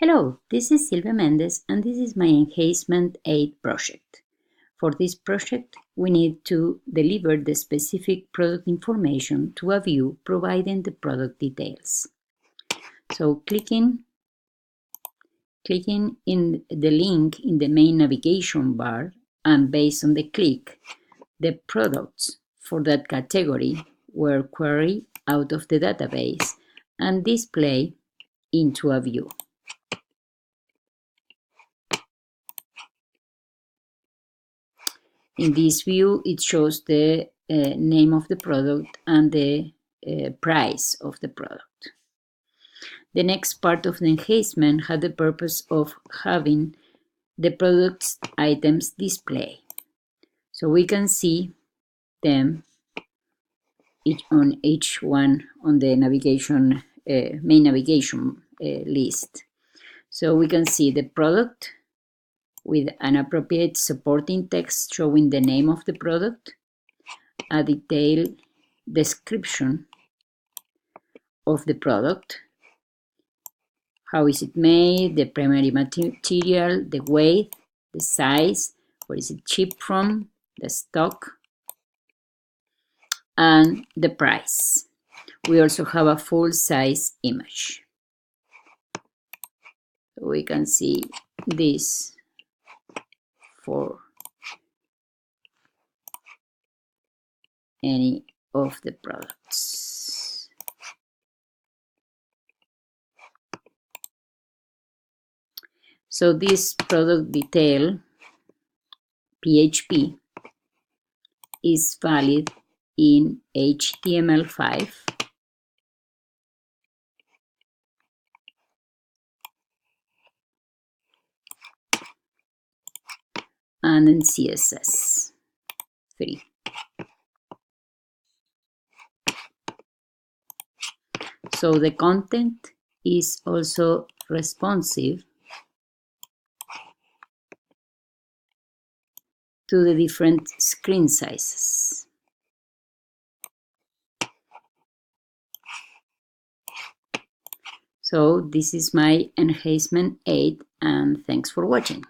Hello, this is Silvia Mendez and this is my Enhacement 8 project. For this project, we need to deliver the specific product information to a view providing the product details. So clicking in the link in the main navigation bar, and based on the click, the products for that category were queried out of the database and displayed into a view. In this view, it shows the name of the product and the price of the product. The next part of the enhancement had the purpose of having the product's items display. So we can see them each one on the navigation main navigation list. So we can see the product with an appropriate supporting text showing the name of the product, a detailed description of the product, how is it made, the primary material, the weight, the size, where is it shipped from, the stock, and the price. We also have a full-size image. We can see this for any of the products. So this product detail PHP is valid in HTML5 and in CSS3. So the content is also responsive to the different screen sizes. So this is my Enhacement 8, and thanks for watching.